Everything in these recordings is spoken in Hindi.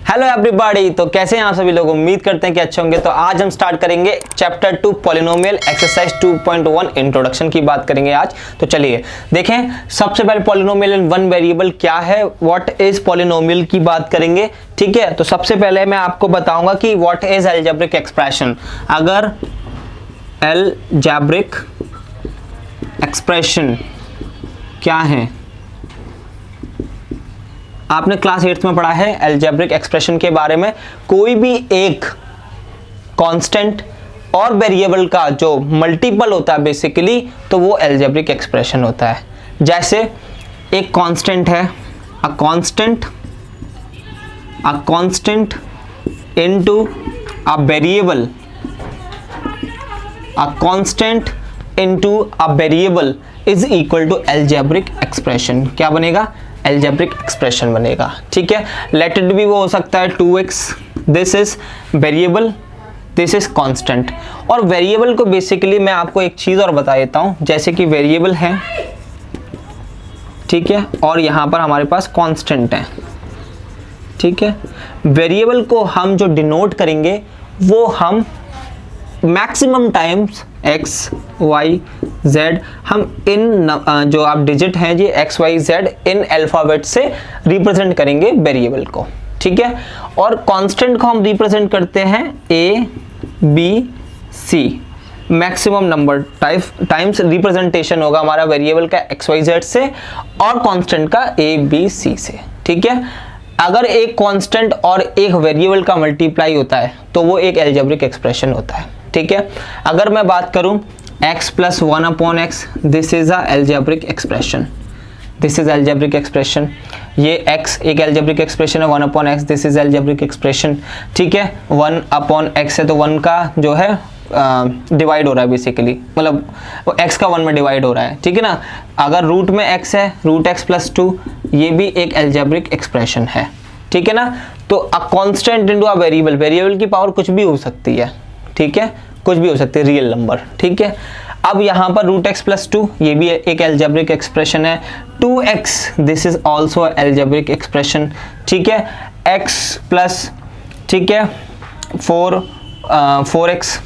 हेलो एवरीबॉडी, तो कैसे हैं आप सभी लोग। उम्मीद करते हैं कि अच्छे होंगे। तो आज हम स्टार्ट करेंगे चैप्टर 2 पॉलिनोमियल एक्सरसाइज 2.1 इंट्रोडक्शन की बात करेंगे आज। तो चलिए देखें, सबसे पहले पॉलिनोमियल इन वन वेरिएबल क्या है, व्हाट इज पॉलिनोमियल की बात करेंगे। ठीक है, तो सबसे पहले मैं आपको बताऊंगा कि व्हाट इज अलजेब्रिक एक्सप्रेशन। अगर अलजेब्रिक एक्सप्रेशन क्या है, आपने क्लास 8th में पढ़ा है अलजेब्रिक एक्सप्रेशन के बारे में। कोई भी एक कांस्टेंट और वेरिएबल का जो मल्टीपल होता है बेसिकली, तो वो अलजेब्रिक एक्सप्रेशन होता है। जैसे एक कांस्टेंट है, a constant into a variable, a constant into a variable is equal to algebraic expression. क्या बनेगा? अलजेब्रिक एक्सप्रेशन बनेगा। ठीक है, लेट इट बी वो हो सकता है 2x, this is variable, this is constant. और वेरिएबल को बेसिकली मैं आपको एक चीज और बता देता हूं, जैसे कि वेरिएबल है, ठीक है, और यहां पर हमारे पास कांस्टेंट है। ठीक है, वेरिएबल को हम जो डिनोट करेंगे वो हम maximum times x, y, z, हम इन जो आप डिजिट हैं जी x, y, z इन अल्फाबेट से रिप्रेजेंट करेंगे वेरिएबल को। ठीक है, और कांस्टेंट को हम रिप्रेजेंट करते हैं a, b, c, maximum number times representation होगा हमारा वेरिएबल का x, y, z से और कांस्टेंट का a, b, c से। ठीक है, अगर एक कांस्टेंट और एक वेरिएबल का मल्टीप्लाई होता है तो वो एक अलजेब्रिक एक्सप्रेशन होता है। ठीक है, अगर मैं बात करूं x plus 1/x, this is a algebraic expression, this is algebraic expression. ये x एक अलजेब्रिक एक्सप्रेशन है, 1/x, this is algebraic expression. ठीक है, 1/x है तो 1 का जो है डिवाइड हो रहा है बेसिकली, मतलब वो x का 1 में डिवाइड हो रहा है। ठीक है ना, अगर रूट में x है, रूट x प्लस 2, ये भी एक अलजेब्रिक एक्सप्रेशन है। ठीक है ना, तो अ constant into a variable, variable की पावर कुछ भी हो सकती है। ठीक है, कुछ भी हो सकती है, रियल नंबर। ठीक है, अब यहाँ पर रूट x प्लस 2, ये भी एक अलजेब्रिक एक्सप्रेशन है। 2x, this is also algebraic expression. ठीक है, x प्लस, ठीक है, 4x,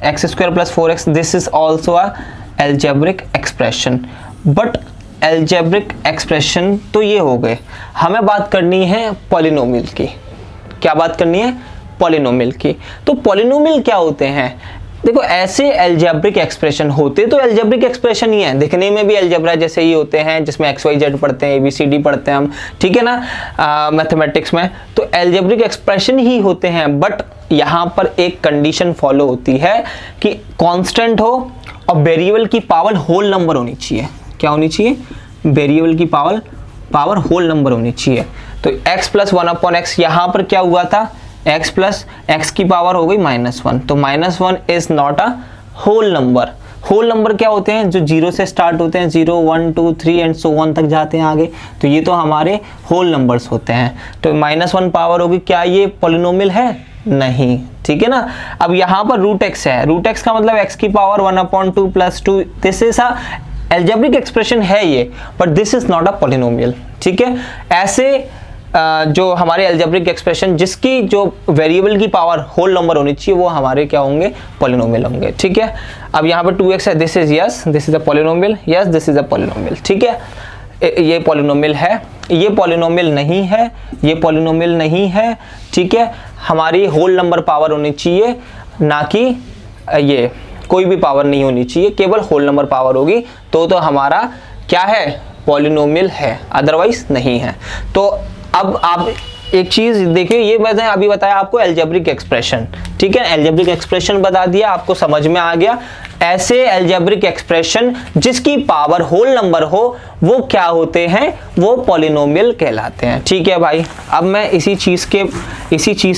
x square plus 4x, this is also a algebraic expression. But algebraic expression तो ये हो गए, हमें बात करनी है पॉलिनोमियल की। क्या बात करनी है? पॉलिनोमियल की। तो पॉलिनोमियल क्या होते हैं? देखो, ऐसे अलजेब्रिक एक्सप्रेशन होते तो अलजेब्रिक एक्सप्रेशन ही है, दिखने में भी अलजेब्रा जैसे ही होते हैं, जिसमें x, y, z पढ़ते हैं, ABCD पढ़ते हैं हम। ठीक है ना, मैथमेटिक्स में तो अलजेब्रिक एक्सप्रेशन ही होते हैं। बट यहाँ पर एक कंडीशन फॉलो होती है कि कांस्टेंट हो और वेरिएबल की पावर होल नंबर होनी चाहिए। क्या होनी चाहिए? वेरिएबल की पावर होल नंबर होनी चाहिए। तो x प्लस 1/x, यहाँ पर क्या हुआ था? x प्लस x की पावर हो गई -1, तो -1 is not a whole number. Whole number क्या होते हैं? जो 0 से स्टार्ट होते हैं, 0, 1, 2, 3 एंड सो ऑन तक जाते हैं आगे, तो ये तो हमारे होल नंबर्स होते हैं। तो -1 पावर होगी, क्या ये पॉलिनोमियल है? नहीं। ठीक है ना, अब यहाँ पर रूट x है, रूट x का मतलब x की power 1/2 plus 2, this is a algebraic expression है ये, but this is not a polynomial. ठीक है, ऐसे जो हमारे अलजेब्रिक एक्सप्रेशन जिसकी जो वेरिएबल की पावर होल नंबर होनी चाहिए, वो हमारे क्या होंगे? पॉलिनोमियल होंगे। ठीक है, अब यहाँ पर 2x है, this is yes, this is a polynomial, yes this is a polynomial. ठीक है, ये पॉलिनोमियल है, ये पॉलिनोमियल नहीं है, ये पॉलिनोमियल नहीं है। ठीक है, हमारी होल नंबर पावर होनी चाहिए, ना कि ये कोई भी पावर नहीं होनी चाहिए, केवल होल नंबर पावर होगी तो हमारा क्या है? पॉलिनोमियल है, अदरवाइज नहीं है। तो अब आप एक चीज देखिए, ये मैंने अभी बताया आपको अलजेब्रिक एक्सप्रेशन। ठीक है, अलजेब्रिक एक्सप्रेशन बता दिया, आपको समझ में आ गया। ऐसे अलजेब्रिक एक्सप्रेशन जिसकी पावर होल नंबर हो, वो क्या होते हैं? वो पॉलिनोमियल कहलाते हैं। ठीक है भाई, अब मैं इसी चीज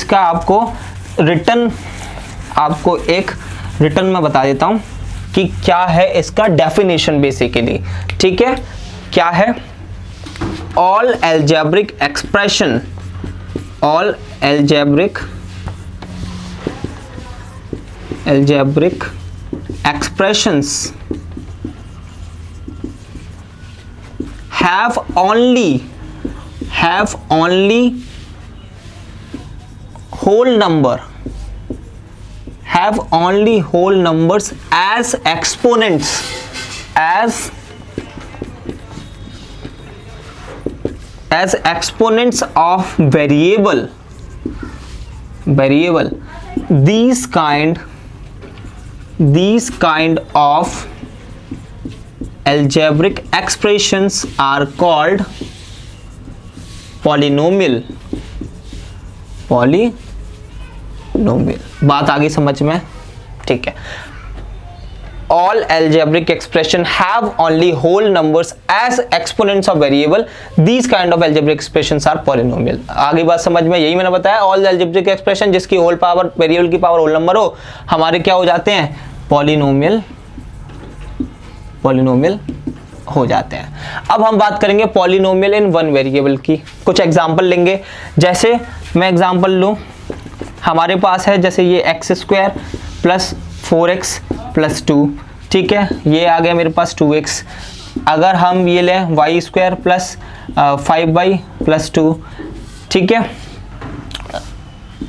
का आपको एक रिटर्न में बता देता हूं कि क्या है इसका डेफिनेशन बेसिकली। ठीक है, क्या है? all algebraic expressions have only have only whole numbers as exponents of variable. These kind of algebraic expressions are called polynomial. बात आ गई समझ में? ठीक है। All algebraic expression have only whole numbers as exponents of variable. These kind of algebraic expressions are polynomial. आगे बात समझ में? यही मैंने बताया, all algebraic expression जिसकी whole power variable की power whole number हो, हमारे क्या हो जाते हैं? polynomial हो जाते हैं। अब हम बात करेंगे polynomial in one variable की। कुछ एग्जाम्पल लेंगे। जैसे मैं एग्जाम्पल लूँ, हमारे पास है जैसे ये x² प्लस 4x प्लस 2, ठीक है, ये आ गया मेरे पास 2x। अगर हम ये लें y² प्लस 5y प्लस 2, ठीक है।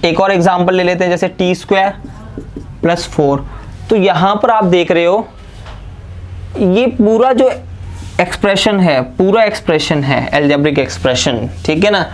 एक और एग्जांपल ले लेते हैं जैसे t² प्लस 4। तो यहाँ पर आप देख रहे हो ये पूरा जो एक्सप्रेशन है एल्जेब्रिक एक्सप्रेशन, ठीक है ना,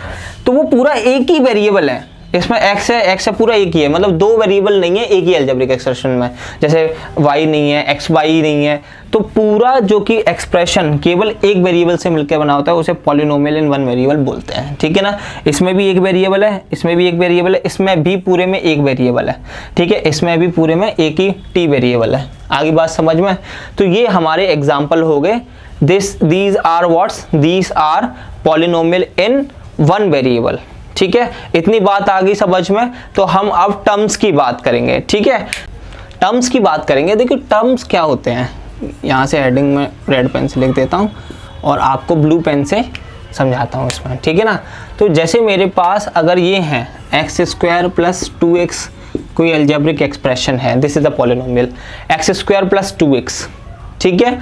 तो वो पूरा एक ही वेरिएबल है। इसमें x है पूरा एक ही है, मतलब दो वेरिएबल नहीं है एक ही एल्जेब्रिक एक्सप्रेशन में। जैसे y नहीं है, xy नहीं है, तो पूरा जो कि एक्सप्रेशन केवल एक वेरिएबल से मिलकर बना होता है उसे पॉलिनोमियल इन वन वेरिएबल बोलते हैं, ठीक है ना। इसमें भी एक वेरिएबल है, इसमें भी एक वेरिएबल है, इसमें भी पूरे में एक वेरिएबल है, ठीक है, इसमें भी पूरे में एक ही t वेरिएबल है। आगे बात समझ में? तो ये हमारे एग्जाम्पल हो गए। these are polynomial in one variable, ठीक है। इतनी बात आ गई समझ में। तो हम अब टर्म्स की बात करेंगे, ठीक है। टर्म्स की बात करेंगे। देखिए टर्म्स क्या होते हैं, यहाँ से हेडिंग में रेड पेन से लिख देता हूँ और आपको ब्लू पेन से समझाता हूँ इसमें, ठीक है ना। तो जैसे मेरे पास अगर ये है x² प्लस 2x कोई एल्जेब्रिक एक्सप्रेशन है, this is the polynomial x² plus 2x, ठीक है।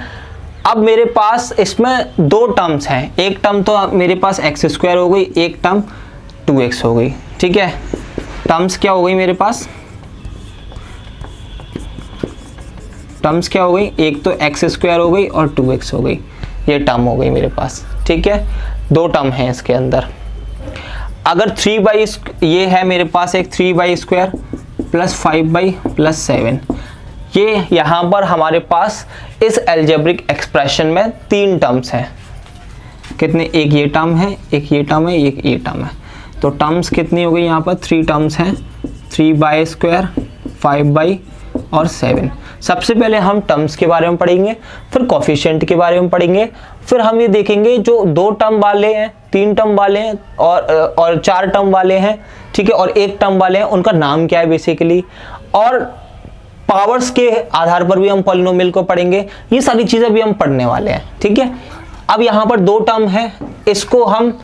अब मेरे पास इसमें दो टर्म्स हैं, एक टर्म तो मेरे पास x² हो गई, एक टर्म 2x हो गई, ठीक है। टर्म्स क्या हो गई मेरे पास? टर्म्स क्या हो गई? एक तो x² हो गई और 2x हो गई, ये टर्म हो गई मेरे पास, ठीक है। दो टर्म है इसके अंदर। अगर 3y ये है मेरे पास एक 3y² प्लस 5y प्लस 7, ये यहाँ पर हमारे पास इस एल्जेब्रिक एक्सप्रेशन में तीन टर्म्स हैं। कितने? एक ये टर्म है, एक ये टर्म है, एक ये टर्म है। तो टर्म्स कितनी हो गई यहाँ पर? 3 टर्म्स हैं, 3y², 5y और 7। सबसे पहले हम टर्म्स के बारे में पढ़ेंगे, फिर कोफिशिएंट के बारे में पढ़ेंगे, फिर हम ये देखेंगे जो 2 टर्म वाले हैं, 3 टर्म वाले हैं और 4 टर्म वाले हैं, ठीक है, और 1 टर्म वाले हैं, उनका नाम क्या है बेसिकली, और पावर्स के आधार पर भी हम पॉलिनोमियल को पढ़ेंगे। ये सारी चीज़ें भी हम पढ़ने वाले हैं, ठीक है। अब यहाँ पर 2 टर्म है, इसको हम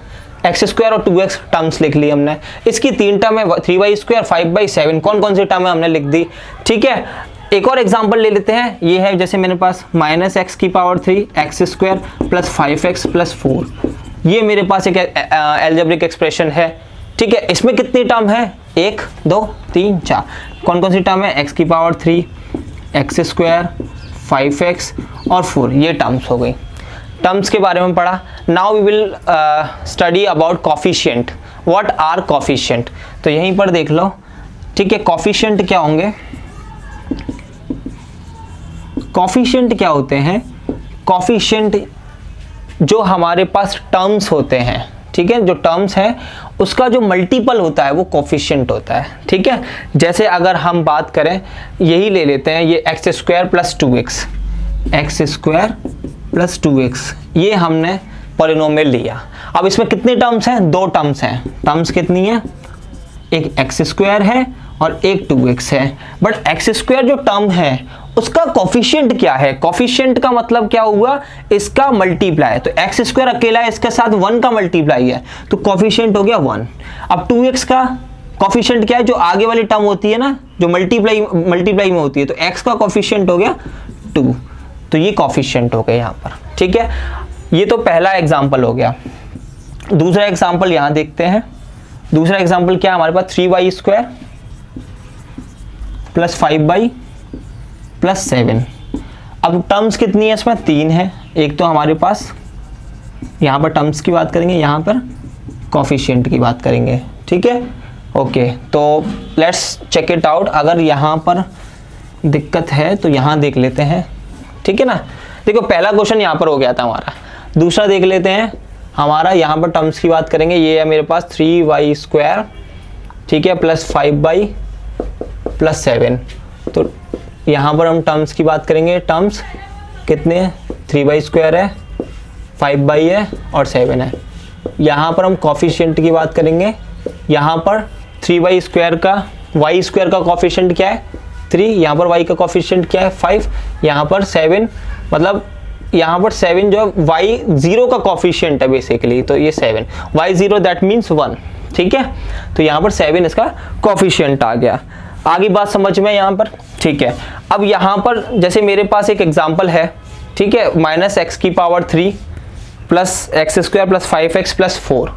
x² और 2x टर्म्स लिख ली हमने। इसकी 3 टर्म है 3y², 5y, 7। कौन कौन सी टर्म है हमने लिख दी, ठीक है। एक और एग्जांपल ले लेते हैं। ये है जैसे मेरे पास -x⁻³ x² plus 5x plus 4, ये मेरे पास एक एल्जेब्रिक एक्सप्रेशन है, ठीक है। इसमें कितनी टर्म है? 1 2 3 4। कौन कौन सी टर्म है? x⁻³ x², 5x और 4, ये टर्म्स हो गई। टर्म्स के बारे में पढ़ा। Now we will study about coefficient. What are coefficient? तो यहीं पर देख लो, ठीक है। कोफिशिएंट क्या होंगे? कोफिशिएंट क्या होते हैं? कोफिशिएंट जो हमारे पास टर्म्स होते हैं, ठीक है, जो टर्म्स हैं उसका जो मल्टीपल होता है वो कोफिशिएंट होता है, ठीक है। जैसे अगर हम बात करें, यही ले लेते हैं, ये x² plus 2x, x² plus 2x, ये हमने पॉलिनोमियल लिया। अब इसमें कितने टर्म्स हैं? 2 टर्म्स हैं। टर्म्स कितनी है? एक x² है और एक 2x है। बट x² जो टर्म है उसका कोफिशिएंट क्या है? कोफिशिएंट का मतलब क्या हुआ? इसका मल्टीप्लाई। तो x² अकेला है, इसके साथ 1 का मल्टीप्लाई है, तो कोफिशिएंट हो गया 1। अब 2x का कोफिशिएंट क्या है? जो आगे वाली टर्म होती है ना, जो मल्टीप्लाई में होती है, तो x का कोफिशिएंट हो गया 2। तो ये कोफिशिएंट हो गए यहाँ पर, ठीक है। ये तो पहला एग्जाम्पल हो गया। दूसरा एग्जाम्पल यहाँ देखते हैं। दूसरा एग्जाम्पल क्या है हमारे पास, 3y² प्लस 5y प्लस 7। अब टर्म्स कितनी है इसमें, 3 है। एक तो हमारे पास यहाँ पर टर्म्स की बात करेंगे, यहाँ पर कोफिशिएंट की बात करेंगे, ठीक है। ओके, तो लेट्स चेक इट आउट। अगर यहाँ पर दिक्कत है तो यहाँ देख लेते हैं, ठीक है ना। देखो पहला क्वेश्चन यहाँ पर हो गया था हमारा। दूसरा देख लेते हैं हमारा, यहाँ पर टर्म्स की बात करेंगे। ये है मेरे पास 3y², ठीक है, प्लस 5y प्लस 7। तो यहाँ पर हम टर्म्स की बात करेंगे। टर्म्स कितने हैं, 3y² है, 5y है और 7 है। यहाँ पर हम कोफिशिएंट की बात करेंगे। यहाँ पर 3y² का y² का कोफिशिएंट क्या है, 3। यहाँ पर y का कोफिशिएंट क्या है, 5। यहाँ पर 7, मतलब यहाँ पर 7 जो है y0 का कोफिशिएंट है बेसिकली, तो ये 7, y0 दैट मीन्स 1, ठीक है। तो यहाँ पर 7 इसका कोफिशिएंट आ गया। आगे बात समझ में यहाँ पर, ठीक है। अब यहाँ पर जैसे मेरे पास एक एग्जांपल है, ठीक है, -x³ plus x² plus 5x plus 4।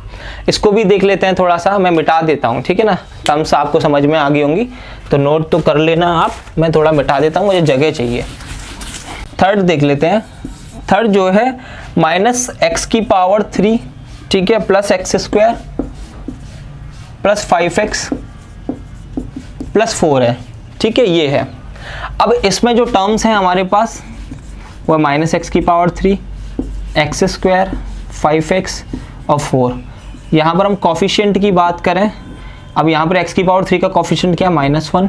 इसको भी देख लेते हैं थोड़ा सा, मैं मिटा देता हूँ, ठीक है ना। टर्म्स आपको समझ में आ गई होंगी तो नोट तो कर लेना आप, मैं थोड़ा मिटा देता हूँ, मुझे जगह चाहिए। थर्ड देख लेते हैं। थर्ड जो है -x³, ठीक है, plus x² plus 5x plus 4 है, ठीक है, ये है। अब इसमें जो टर्म्स हैं हमारे पास वो -x³, x², 5x और 4। यहाँ पर हम कोफिशिएंट की बात करें, अब यहाँ पर x³ का कोफिशिएंट क्या है, -1,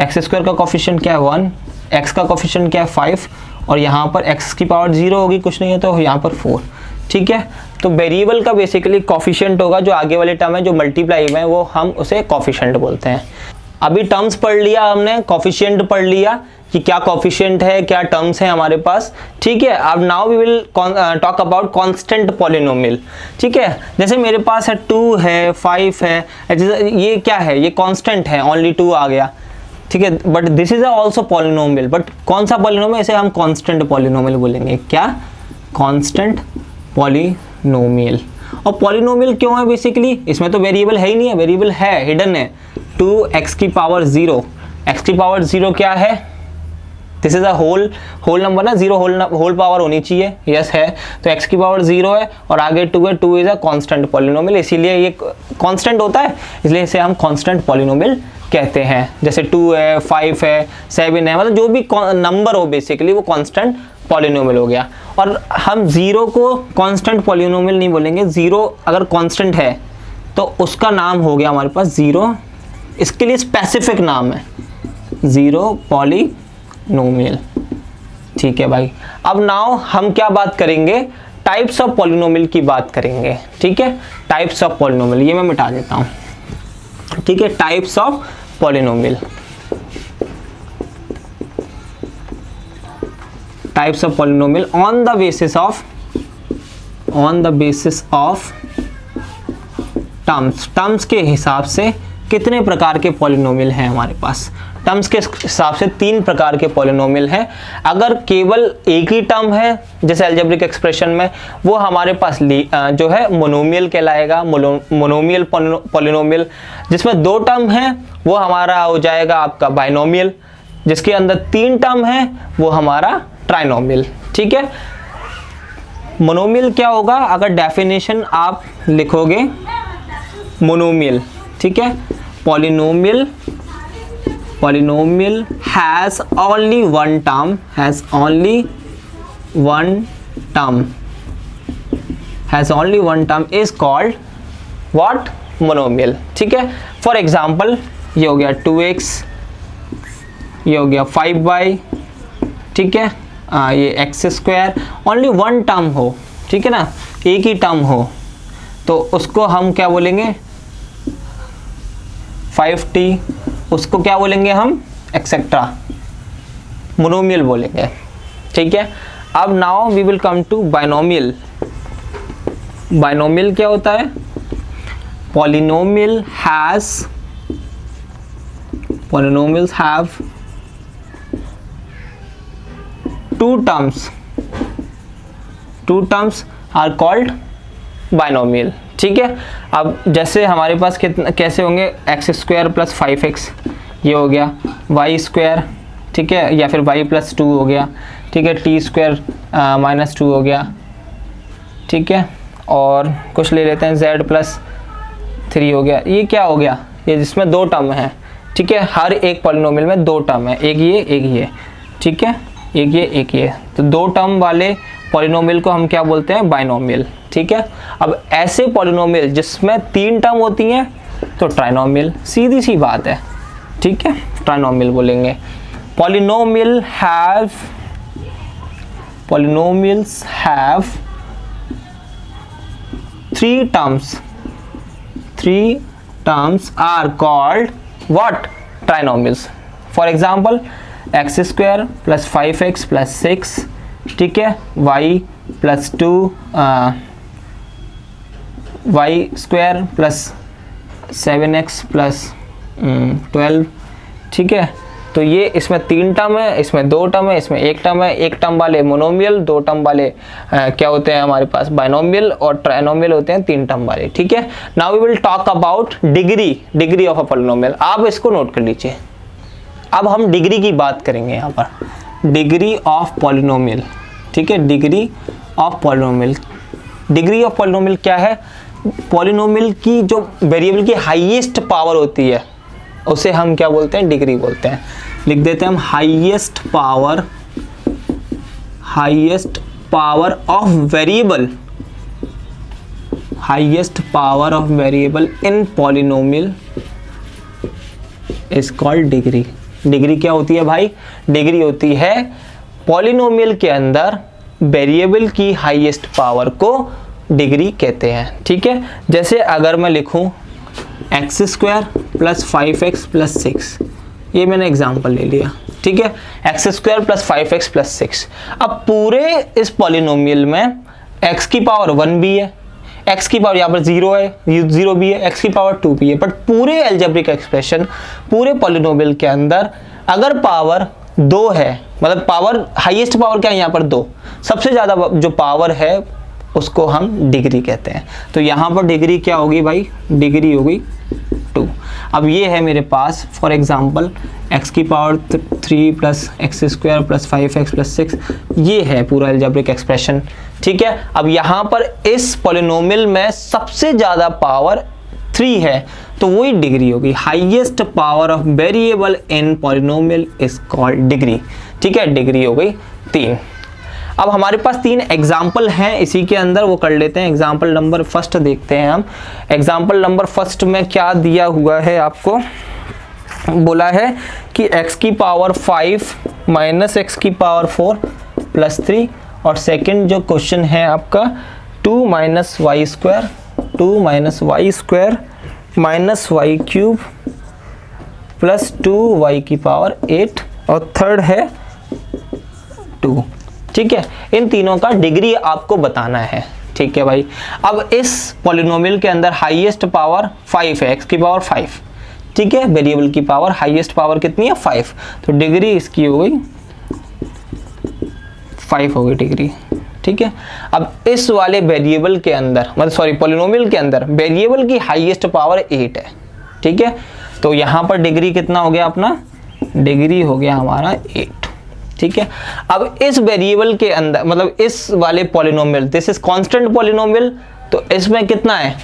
x² का कोफिशिएंट क्या है 1, x का कोफिशिएंट क्या है 5, और यहाँ पर x⁻0 होगी, कुछ नहीं है तो यहाँ पर 4, ठीक है। तो वेरिएबल का बेसिकली कोफिशिएंट होगा, जो आगे वाले टर्म है जो मल्टीप्लाई में, वो हम उसे कोफिशिएंट बोलते हैं। अभी टर्म्स पढ़ लिया हमने, कोफिशिएंट पढ़ लिया कि क्या कोफिशिएंट है, क्या टर्म्स हैं हमारे पास, ठीक है। अब now we will talk about constant polynomial, ठीक है। जैसे मेरे पास है 2 है, 5 है, ये क्या है, ये कांस्टेंट है, ओनली 2 आ गया, ठीक है। But this is also polynomial, but कौन सा पॉलिनोमियल, इसे हम कांस्टेंट पॉलिनोमियल बोलेंगे। क्या, कांस्टेंट पॉलिनोमियल। और पॉलिनोमियल क्यों है बेसिकली, इसमें तो वेरिएबल है ही नहीं है, वेरिएबल है, हिडन है। 2x⁻0, x⁻0 क्या है, this is a whole number ना, 0 होल पावर होनी चाहिए, यस है। तो x⁻0 है और आगे 2 है, 2 इज अ कांस्टेंट पॉलिनोमियल, इसीलिए ये कांस्टेंट होता है, इसलिए इसे हम कांस्टेंट पॉलिनोमियल कहते हैं। जैसे 2 है, 5 है, 7 है, मतलब जो भी नंबर हो बेसिकली वो कांस्टेंट पॉलिनोमियल हो गया। और हम 0 को कांस्टेंट पॉलिनोमियल नहीं बोलेंगे, 0 अगर कांस्टेंट है तो उसका नाम हो गया हमारे पास 0, इसके लिए स्पेसिफिक नाम है 0 पॉलिनोमियल, ठीक है भाई। अब नाउ हम क्या बात करेंगे, टाइप्स ऑफ पॉलिनोमियल की बात करेंगे, ठीक है। टाइप्स ऑफ पॉलिनोमियल, ये मैं मिटा देता हूँ, ठीक है। Types of polynomial, types of polynomial on the basis of terms के हिसाब से कितने प्रकार के पॉलिनोमियल हैं हमारे पास। टर्म्स के हिसाब से 3 प्रकार के पॉलिनोमियल हैं। अगर केवल एक ही टर्म है जैसे अलजेब्रिक एक्सप्रेशन में, वो हमारे पास जो है मोनोमियल कहलाएगा, मोनोमियल पॉलिनोमियल। जिसमें 2 टर्म है वो हमारा हो जाएगा आपका बाइनोमियल, जिसके अंदर 3 टर्म है वो हमारा ट्राइनोमियल, ठीक है। मोनोमियल क्या होगा, अगर डेफिनेशन आप लिखोगे मोनोमियल, ठीक है, polynomial has only one term is called what, monomial, ठीक है। फॉर एग्जाम्पल ये हो गया 2x, ये हो गया 5y, ठीक है, ये x², ओनली 1 टर्म हो, ठीक है ना, एक ही टर्म हो, तो उसको हम क्या बोलेंगे 5t, उसको क्या बोलेंगे हम एक्सेट्रा, मोनोमियल बोलेंगे, ठीक है। अब now we will come to binomial. Binomial क्या होता है, polynomial polynomials have 2 terms are called binomial, ठीक है। अब जैसे हमारे पास कितना कैसे होंगे, एक्स स्क्वायर प्लस 5x ये हो गया, वाई स्क्वायर, ठीक है, या फिर y प्लस 2 हो गया, ठीक है, टी स्क्वायर माइनस 2 हो गया, ठीक है, और कुछ ले लेते हैं z प्लस 3 हो गया। ये क्या हो गया, ये जिसमें दो टर्म है, ठीक है, हर एक पॉलिनोमियल में दो टर्म है, एक ये, ठीक है, एक ये, तो दो टर्म वाले पॉलिनोमियल को हम क्या बोलते हैं, बाइनोमियल, ठीक है। अब ऐसे पॉलिनोमियल जिसमें तीन टर्म होती हैं तो ट्राइनोमियल, सीधी सी बात है, ठीक है, ट्राइनोमियल बोलेंगे। Polynomials have three terms are called what, trinomials. For example, x square plus 5x plus 6, ठीक है, y plus 2 y square plus 7x plus 12, ठीक है। तो ये इसमें तीन टर्म है, इसमें दो टर्म है, इसमें एक टर्म है। एक टर्म वाले मोनोमियल, दो टर्म वाले क्या होते हैं हमारे पास, बाइनोमियल, और ट्राइनोमियल होते हैं तीन टर्म वाले, ठीक है। Now we will talk about degree of a polynomial. आप इसको नोट कर लीजिए। अब हम डिग्री की बात करेंगे यहाँ पर, डिग्री ऑफ पॉलिनोमियल, ठीक है, degree of polynomial. Degree of polynomial क्या है, पॉलिनोमियल की जो वेरिएबल की हाईएस्ट पावर होती है उसे हम क्या बोलते हैं, डिग्री बोलते हैं। लिख देते हैं हम highest power of variable in polynomial is called degree. Degree क्या होती है भाई, डिग्री होती है पॉलिनोमियल के अंदर वेरिएबल की हाईएस्ट पावर को डिग्री कहते हैं, ठीक है। जैसे अगर मैं लिखूं x square plus 5x plus 6, ये मैंने एग्जाम्पल ले लिया, ठीक है, x square plus 5x plus 6। अब पूरे इस पॉलिनोमियल में x की पावर 1 भी है, x की पावर यहाँ पर 0 है, 0 भी है, x की पावर 2 भी है, बट पूरे अलजेब्रिक एक्सप्रेशन, पूरे पॉलिनोमियल के अंदर अगर पावर 2 है, मतलब पावर हाईएस्ट पावर क्या है यहाँ पर 2, सबसे ज़्यादा जो पावर है उसको हम डिग्री कहते हैं। तो यहाँ पर डिग्री क्या होगी भाई, डिग्री होगी 2। अब ये है मेरे पास फॉर एग्जांपल x की power 3 plus x square plus 5x plus 6, ये है पूरा अलजेब्रिक एक्सप्रेशन, ठीक है। अब यहाँ पर इस पॉलिनोमियल में सबसे ज़्यादा पावर 3 है, तो वही डिग्री होगी। Highest power of variable in polynomial is called degree, ठीक है, डिग्री हो गई 3। अब हमारे पास 3 एग्जाम्पल हैं इसी के अंदर, वो कर लेते हैं। एग्जाम्पल नंबर फर्स्ट देखते हैं हम। एग्जाम्पल नंबर फर्स्ट में क्या दिया हुआ है, आपको बोला है कि x की पावर 5 माइनस एक्स की पावर 4 प्लस 3, और सेकंड जो क्वेश्चन है आपका 2 minus y square minus y cube plus 2y की पावर 8, और थर्ड है 2, ठीक है। इन तीनों का डिग्री आपको बताना है, ठीक है भाई। अब इस पॉलिनोमियल के अंदर हाईएस्ट पावर 5 है, x की पावर 5, ठीक है, वेरिएबल की पावर हाईएस्ट पावर कितनी है 5, तो डिग्री इसकी हो गई 5 हो गई डिग्री, ठीक है। अब इस वाले वेरिएबल के अंदर, मतलब सॉरी पॉलिनोमियल के अंदर वेरिएबल की हाईएस्ट पावर 8 है, ठीक है, तो यहाँ पर डिग्री कितना हो गया अपना, डिग्री हो गया हमारा 8, ठीक है। अब इस वेरिएबल के अंदर, मतलब इस वाले polynomial, this is constant polynomial, तो इसमें कितना है,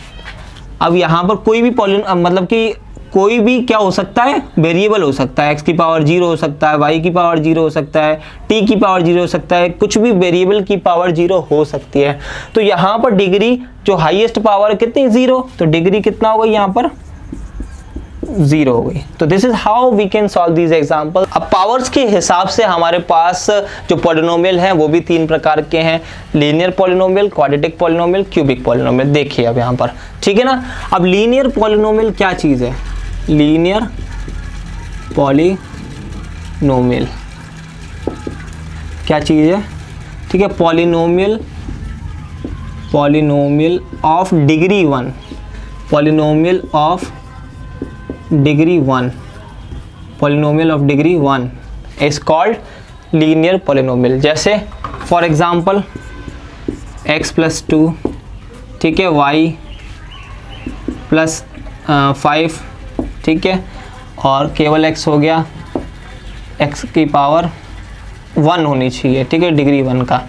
अब यहाँ पर कोई भी मतलब कि कोई भी क्या हो सकता है, वेरिएबल हो सकता है, x की पावर 0 हो सकता है, y की पावर 0 हो सकता है, t की पावर 0 हो सकता है, कुछ भी वेरिएबल की पावर 0 हो सकती है। तो यहाँ पर डिग्री जो हाईएस्ट पावर है कितनी, 0, तो डिग्री कितना हो गई यहाँ पर 0 हो गई। तो this is how we can solve these example. अब पावर्स के हिसाब से हमारे पास जो पॉलिनोमियल हैं वो भी 3 प्रकार के हैं, linear polynomial, quadratic polynomial, cubic polynomial. देखिए अब यहाँ पर, ठीक है ना। अब लीनियर पॉलिनोमियल क्या चीज़ है, लीनियर पॉलिनोमियल क्या चीज़ है, ठीक है, polynomial of degree 1, polynomial of degree 1, polynomial of degree 1 is called linear polynomial. जैसे फॉर एग्जांपल x प्लस 2, ठीक है, y प्लस 5, ठीक है, और केवल x हो गया x की पावर 1 होनी चाहिए, ठीक है, डिग्री 1 का,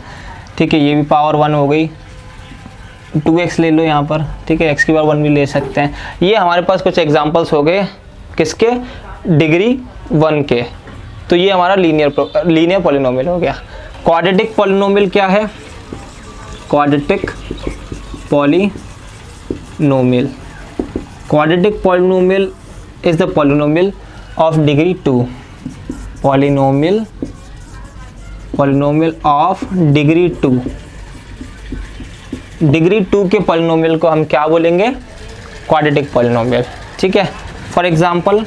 ठीक है, ये भी पावर 1 हो गई। 2x ले लो यहाँ पर, ठीक है, x की पावर 1 भी ले सकते हैं। ये हमारे पास कुछ एग्जांपल्स हो गए किसके, डिग्री 1 के। तो ये हमारा लीनियर पॉलिनोमियल हो गया। क्वाड्रेटिक पॉलिनोमियल क्या है, quadratic polynomial, quadratic polynomial is the polynomial of degree 2, polynomial of degree 2। Degree 2 के पॉलिनोमियल को हम क्या बोलेंगे, क्वाड्रेटिक पॉलिनोमियल, ठीक है। For example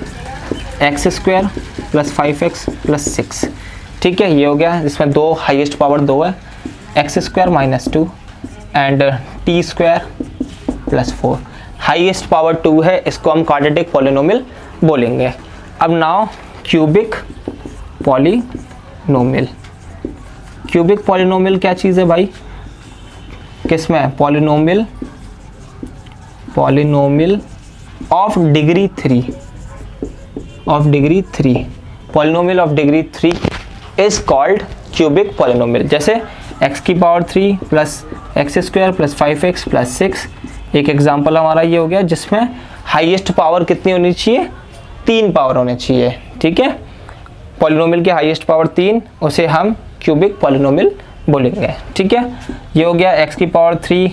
x² plus 5x plus 6, ठीक है, ये हो गया, जिसमें दो हाईएस्ट पावर 2 है, x² minus 2 and t² plus 4, highest power 2 है, इसको हम क्वाड्रेटिक पॉलिनोमियल बोलेंगे। अब now cubic polynomial, cubic polynomial क्या चीज़ है भाई, किसमें, polynomial of degree 3, polynomial of degree 3 is called cubic polynomial. जैसे x की power 3 plus x² plus 5x plus 6, एक एग्जांपल हमारा ये हो गया, जिसमें हाईएस्ट पावर कितनी होनी चाहिए, 3 पावर होने चाहिए, ठीक है। पॉलिनोमियल की हाईएस्ट पावर 3, उसे हम क्यूबिक पॉलिनोमियल बोलेंगे, ठीक है। ये हो गया x की पावर 3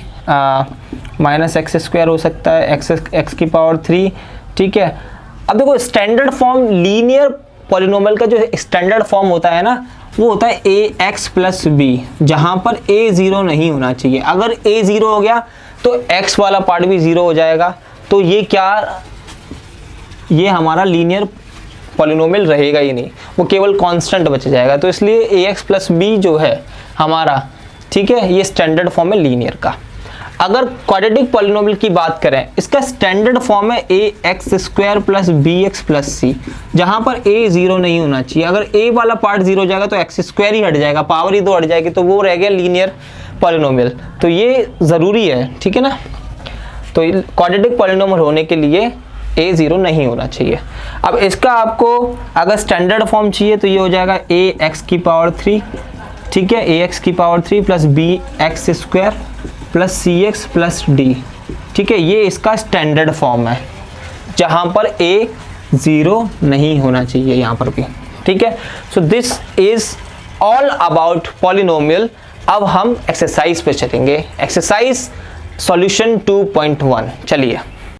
माइनस x² हो सकता है, x की पावर 3, ठीक है। अब देखो स्टैंडर्ड फॉर्म लीनियर पॉलिनोमियल का जो स्टैंडर्ड फॉर्म होता है ना, वो होता है ax प्लस बी, जहाँ पर a 0 नहीं होना चाहिए। अगर a 0 हो गया तो x वाला पार्ट भी 0 हो जाएगा, तो ये क्या, ये हमारा लीनियर पॉलिनोमियल रहेगा ही नहीं, वो केवल कांस्टेंट बच जाएगा। तो इसलिए ax प्लस बी जो है हमारा, ठीक है, ये स्टैंडर्ड फॉर्म है लीनियर का। अगर क्वाड्रेटिक पॉलिनोमियल की बात करें, इसका स्टैंडर्ड फॉर्म है ax² plus bx plus c, जहां पर a 0 नहीं होना चाहिए। अगर a वाला पार्ट 0 हो जाएगा तो x² ही हट जाएगा, पावर ही 2 हट जाएगी, तो वो रह गया लीनियर पॉलिनोमियल। तो ये ज़रूरी है, ठीक है ना। तो क्वाड्रेटिक पॉलिनोमियल होने के लिए a 0 नहीं होना चाहिए। अब इसका आपको अगर स्टैंडर्ड फॉर्म चाहिए तो ये हो जाएगा ax की पावर 3, ठीक है, ax की power 3 plus bx² plus cx plus d, ठीक है, ये इसका स्टैंडर्ड फॉर्म है, जहां पर a 0 नहीं होना चाहिए यहाँ पर भी, ठीक है। So this is all about polynomial. अब हम एक्सरसाइज पे चलेंगे, एक्सरसाइज सॉल्यूशन 2.1, चलिए।